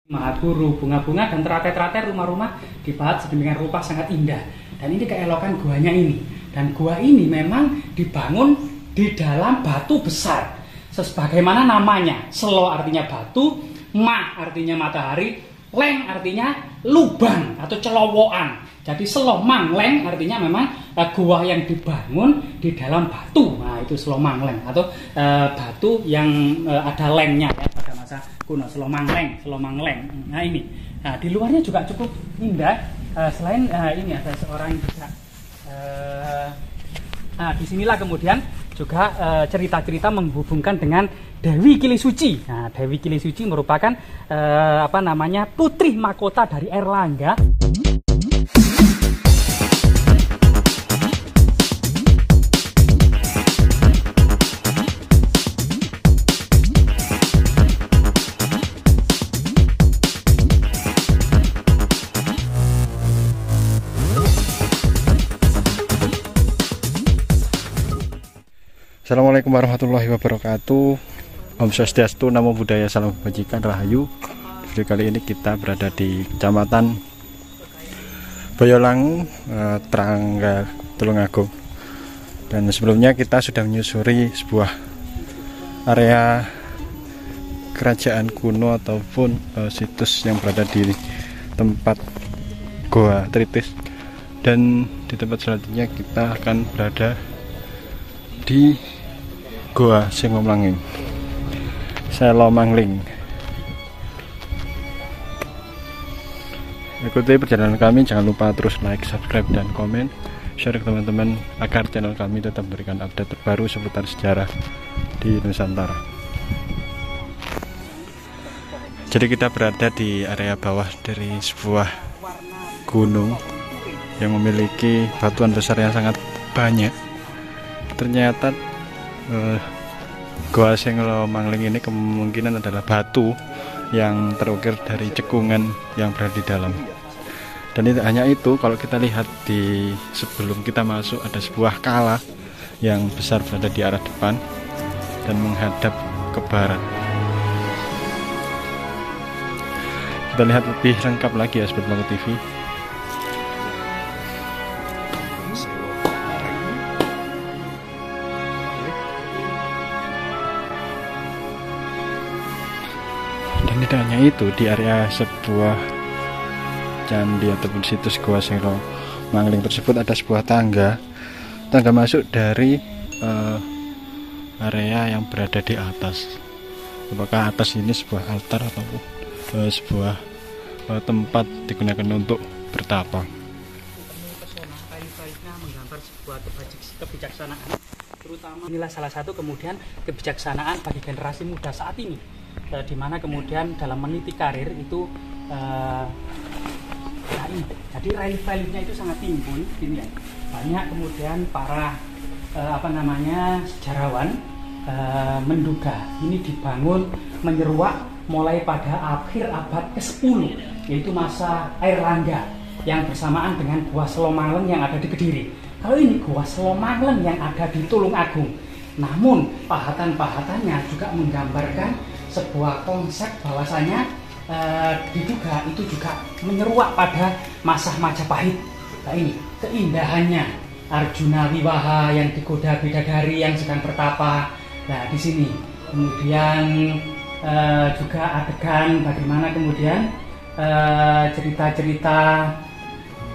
Mahaguru, bunga-bunga dan teratai-teratai rumah-rumah dibuat sedemikian rupa sangat indah. Dan ini keelokan guanya ini. Dan gua ini memang dibangun di dalam batu besar. Sebagaimana namanya, selo artinya batu, ma artinya matahari, leng artinya lubang atau celowokan. Jadi selomang leng artinya memang gua yang dibangun di dalam batu. Nah itu selomang leng atau batu yang ada lengnya ya pada masa kuno. Selomang leng. Nah ini, nah, di luarnya juga cukup indah. Selain ini ada seorang yang bisa. Nah disinilah kemudian juga cerita-cerita menghubungkan dengan Dewi Kilisuci. Nah, Dewi Kilisuci merupakan putri mahkota dari Airlangga. Assalamualaikum warahmatullahi wabarakatuh. Om Swastiastu, Namo Buddhaya, Salam Kebajikan, Rahayu. Video kali ini kita berada di Kecamatan Boyolangu, Trangga, Tulungagung. Dan sebelumnya kita sudah menyusuri sebuah area kerajaan kuno ataupun situs yang berada di tempat Goa Tritis. Dan di tempat selanjutnya kita akan berada di Goa Singomlanging, Selo Mangling. Ikuti perjalanan kami, jangan lupa terus like, subscribe, dan komen, share ke teman-teman agar channel kami tetap memberikan update terbaru seputar sejarah di Nusantara. Jadi kita berada di area bawah dari sebuah gunung yang memiliki batuan besar yang sangat banyak. Ternyata Goa Selo Mangling ini kemungkinan adalah batu yang terukir dari cekungan yang berada di dalam. Dan tidak hanya itu, kalau kita lihat di sebelum kita masuk ada sebuah kala yang besar berada di arah depan dan menghadap ke barat. Kita lihat lebih lengkap lagi ya Sobat Mako TV. Dan tidak hanya itu, di area sebuah candi ataupun situs Goa Selo Mangling tersebut ada sebuah tangga masuk dari area yang berada di atas. Apakah atas ini sebuah altar ataupun sebuah tempat digunakan untuk bertapa? Menggambar sebuah kebijaksanaan, terutama inilah salah satu kemudian kebijaksanaan bagi generasi muda saat ini, di mana kemudian dalam meniti karir itu jadi relief-reliefnya itu sangat timbul ini ya. Banyak kemudian para sejarawan menduga ini dibangun menyeruak mulai pada akhir abad ke-10, yaitu masa Airlangga yang bersamaan dengan Goa Selo Mangling yang ada di Kediri. Kalau ini Goa Selo Mangling yang ada di Tulungagung. Namun pahatan-pahatannya juga menggambarkan sebuah konsep bahwasanya diduga itu juga menyeruak pada masa Majapahit. Nah ini keindahannya Arjuna Wiwaha yang digoda bidadari yang sedang bertapa. Nah di sini kemudian juga adegan bagaimana kemudian cerita-cerita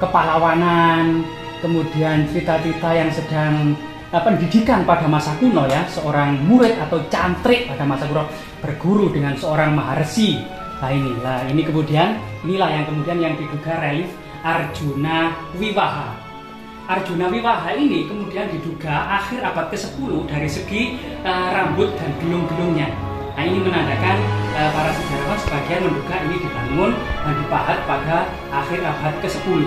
kepahlawanan, kemudian cerita-cerita yang sedang pendidikan pada masa kuno ya, seorang murid atau cantrik pada masa kuno berguru dengan seorang maharsi. Nah ini kemudian inilah yang kemudian yang diduga relief Arjuna Wiwaha. Arjuna Wiwaha ini kemudian diduga akhir abad ke-10 dari segi rambut dan gelung-gelungnya. Nah ini menandakan para sejarawan sebagian menduga ini dibangun dan dipahat pada akhir abad ke-10.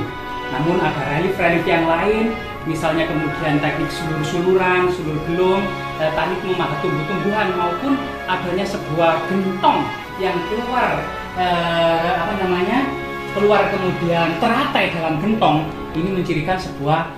Namun ada relief-relief yang lain, misalnya kemudian teknik sulur-suluran, sulur gelung, teknik memahat tumbuh-tumbuhan, maupun adanya sebuah gentong yang keluar keluar kemudian teratai dalam gentong. Ini mencirikan sebuah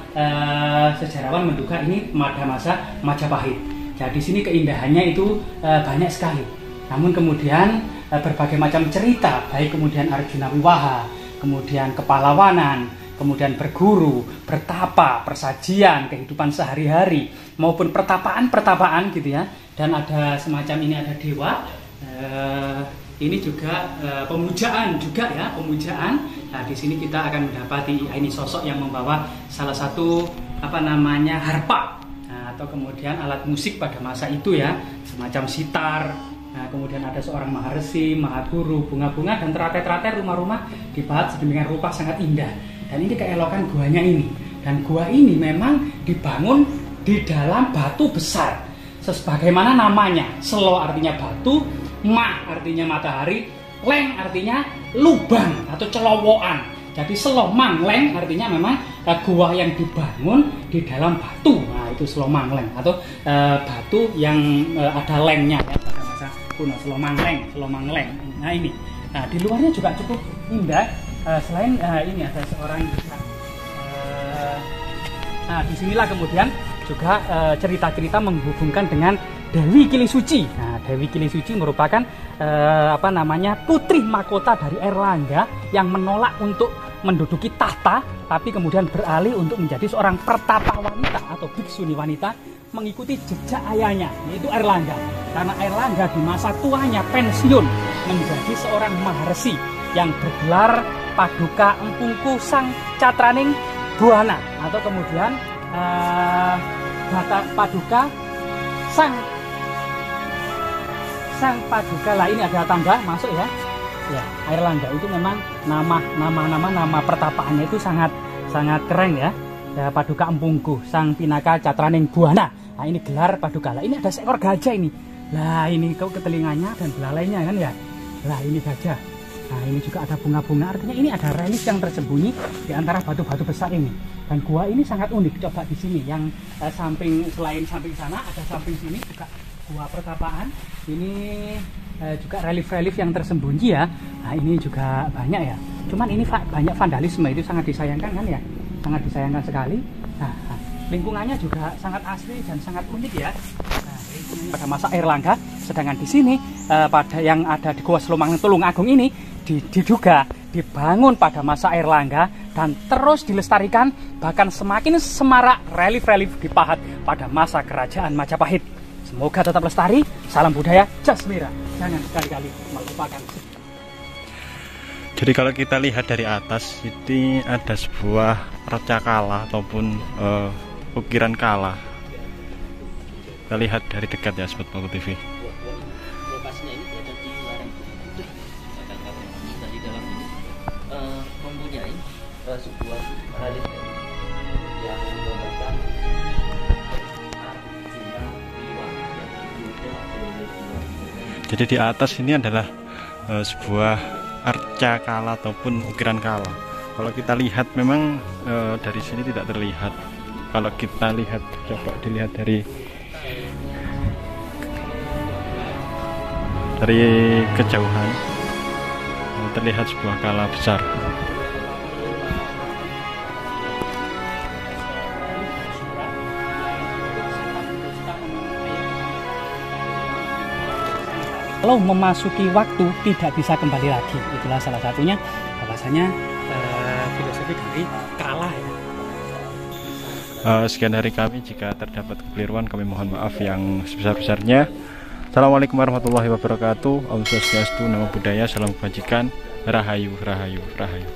sejarawan menduga ini pada masa Majapahit. Jadi di sini keindahannya itu banyak sekali. Namun kemudian berbagai macam cerita, baik kemudian Arjuna Wiwaha, kemudian kepahlawanan, kemudian berguru, bertapa, persajian, kehidupan sehari-hari, maupun pertapaan-pertapaan gitu ya. Dan ada semacam ini, ada dewa, ini juga pemujaan juga ya, pemujaan. Nah di sini kita akan mendapati ini sosok yang membawa salah satu harpa, atau kemudian alat musik pada masa itu ya, semacam sitar. Nah, kemudian ada seorang maharesi, mahaguru, bunga-bunga dan teratai-teratai, rumah-rumah dibuat sedemikian rupa sangat indah. Dan ini keelokan guanya ini. Dan gua ini memang dibangun di dalam batu besar. Sebagaimana namanya, selo artinya batu, ma artinya matahari, leng artinya lubang atau celowokan. Jadi selomang leng artinya memang gua yang dibangun di dalam batu. Nah itu selomang leng atau batu yang ada lengnya ya, pada masa kuno, selomang leng. Nah ini, nah di luarnya juga cukup indah. Selain ini ada seorang nah disinilah kemudian juga cerita-cerita menghubungkan dengan Dewi Kilisuci. Nah Dewi Kilisuci merupakan putri mahkota dari Airlangga yang menolak untuk menduduki tahta, tapi kemudian beralih untuk menjadi seorang pertapa wanita atau biksuni wanita, mengikuti jejak ayahnya, yaitu Airlangga. Karena Airlangga di masa tuanya pensiun menjadi seorang maharesi yang bergelar Paduka Empungku Sang Catraning Buana, atau kemudian Paduka Sang Paduka. Lah ini ada tanda masuk ya. Ya, Airlangga itu memang nama pertapaannya itu sangat keren ya. Paduka Empungku Sang Pinaka Catraning Buana. Nah ini gelar paduka. Lah ini ada seekor gajah ini. Lah ini kau ke telinganya dan belalainya kan ya. Lah ini gajah. Nah ini juga ada bunga-bunga. Artinya ini ada relief yang tersembunyi di antara batu-batu besar ini. Dan gua ini sangat unik. Coba di sini yang selain samping sana ada samping sini juga gua pertapaan. Ini juga relief-relief yang tersembunyi ya. Nah ini juga banyak ya. Cuman ini banyak vandalisme, itu sangat disayangkan kan ya. Sangat disayangkan sekali. Nah lingkungannya juga sangat asli dan sangat unik ya. Nah, pada masa Airlangga, sedangkan di sini pada yang ada di Gua Selomang Tulungagung ini diduga dibangun pada masa Airlangga dan terus dilestarikan, bahkan semakin semarak relief-relief dipahat pada masa Kerajaan Majapahit. Semoga tetap lestari. Salam budaya Jasmira. Jangan sekali-kali melupakan. Jadi kalau kita lihat dari atas, ini ada sebuah reca kala ataupun ukiran kala. Kita lihat dari dekat ya, Sobat Paku TV. Lokasinya ini berada di lereng Bukit dan di dalam ini mempunyai sebuah relief yang menggambarkan Arjuna Wiwaha yang dipimpin oleh Jadi di atas ini adalah sebuah arca kala ataupun ukiran kala. Kalau kita lihat memang dari sini tidak terlihat. Kalau kita lihat, coba dilihat dari kejauhan, terlihat sebuah kala besar. Kalau memasuki waktu tidak bisa kembali lagi, itulah salah satunya bahwasanya filosofi dari kalah ya. Sekian dari kami, jika terdapat kekeliruan kami mohon maaf yang sebesar-besarnya. Assalamualaikum warahmatullahi wabarakatuh. Om Swastiastu, Namo Buddhaya, salam kebajikan, rahayu, rahayu, rahayu.